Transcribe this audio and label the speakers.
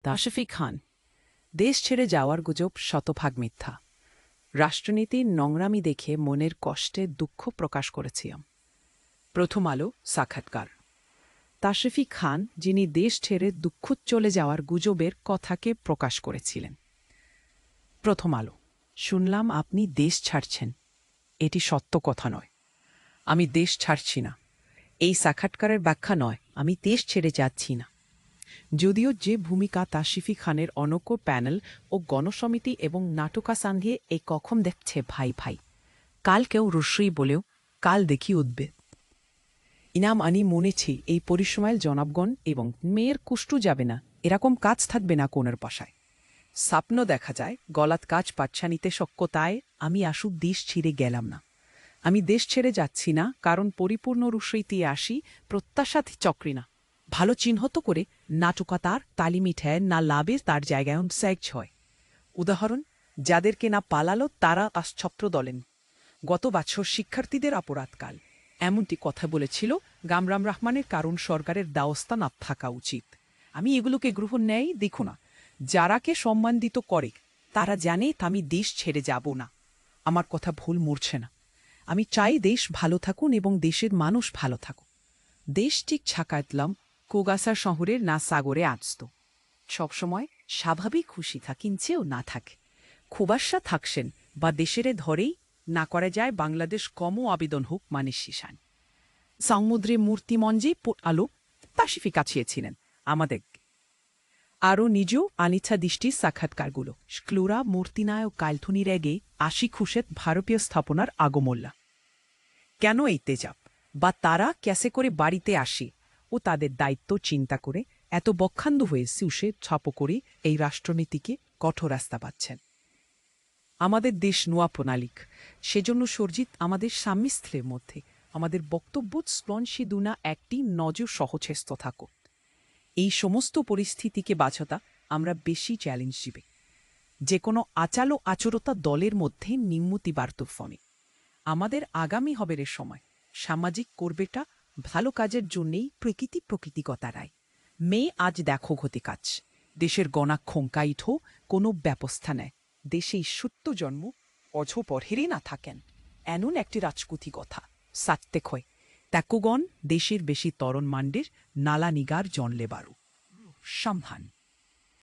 Speaker 1: তাশফি খান দেশ ছেড়ে যাওয়ার গুজব শতভাগ মিথ্যা। রাষ্ট্রনীতির নোংরামি দেখে মনের কষ্টে দুঃখ প্রকাশ করেছিলাম। প্রথম আলো সাক্ষাৎকার। তাশফি খান, যিনি দেশ ছেড়ে দুঃখ চলে যাওয়ার গুজবের কথাকে প্রকাশ করেছিলেন। প্রথম আলো। শুনলাম আপনি দেশ ছাড়ছেন। এটি সত্য কথা নয়। আমি দেশ ছাড়ছি না। এই সাক্ষাৎকারের ব্যাখ্যা নয়, আমি দেশ ছেড়ে যাচ্ছি না। যদিও যে ভূমিকা তাশফি খানের অনৈক্য প্যানেল ও গণসমিতি এবং নাটকা সাঙ্গে এই কখন দেখছে ভাই ভাই, কাল কেউ রস্যই বলেও কাল দেখি উঠবে। ইনাম আনি মনেছি এই পরিসময়ের জনাবগণ এবং মেয়ের কুষ্টু যাবে না, এরকম কাজ থাকবে না কোনের পাশায়। স্বপ্ন দেখা যায় গলাত কাজ পাচ্ছানিতে শক্যতায় আমি আসুক দেশ ছিঁড়ে গেলাম না। আমি দেশ ছেড়ে যাচ্ছি না কারণ পরিপূর্ণ রুশইতে আসি প্রত্যাশাতি চক্রি না। ভালো চিহ্নিত করে নাটুকাতার তালিমিঠায় না লাভে তার জায়গায় স্যাগ হয়। উদাহরণ, যাদেরকে না পালালো তারা আশ্চপ্র দলেন। গত বছর শিক্ষার্থীদের অপরাধকাল এমনটি কথা বলেছিল গামরাম রহমানের, কারণ সরকারের দাওস্তা না থাকা উচিত। আমি এগুলোকে গ্রহণ নেই দেখো না। যারাকে সম্মানিত করে তারা জানে আমি দেশ ছেড়ে যাব না। আমার কথা ভুল মরছে না। আমি চাই দেশ ভালো থাকুন এবং দেশের মানুষ ভালো থাকুক। দেশ ঠিক ছাকাতলাম কোগাসার শহরের না সাগরে আসত। সবসময় স্বাভাবিক খুশি থাকিনছেও না থাকে। খুবাসা থাকছেন বা দেশেরে ধরেই না করা যায় বাংলাদেশ কম আবেদন হোক মানে শিশান। সমুদ্রে মূর্তিমঞ্জে আলো তাশফি কাছিয়েছিলেন আমাদের। আরও নিজেও আনিচ্ছা দৃষ্টির সাক্ষাৎকারগুলো ক্লুরা মূর্তিনায়ক কালথনি রেগে আশি খুশেত ভারতীয় স্থাপনার আগমল্লা। কেন এই তেজাব বা তারা ক্যাসে করে বাড়িতে আসে ও তাদের দায়িত্ব চিন্তা করে এত বক্ষান্ধ হয়ে সুসে ছাপ করে এই রাষ্ট্রনীতিকে কঠোর রাস্তা পাচ্ছেন। আমাদের দেশ নোয়া প্রণালিক, সেজন্য সর্জিত আমাদের স্বামীস্থলের মধ্যে আমাদের বক্তব্য স্পন্সি দুনা একটি নজর সহচেষ্ট থাকো। এই সমস্ত পরিস্থিতিকে বাছতা আমরা বেশি চ্যালেঞ্জ দিবে। যে কোনো আচাল ও আচরতা দলের মধ্যে নিম্মতি বার্তফনে আমাদের আগামী হবের সময় সামাজিক করবেটা ভালো কাজের জন্যেই প্রকৃতিকতারায় মেয়ে আজ দেখো ঘতে কাজ দেশের গণা খোঙ্কাইঠ কোনো ব্যবস্থা নেয় দেশে সত্য জন্ম অঝপরহেরে না থাকেন এমন একটি রাজকুথি কথা সাজতে খয় ত্যাকুগণ দেশের বেশি তরণ মান্ডের নালা নিগার জনলে বারু সামহান।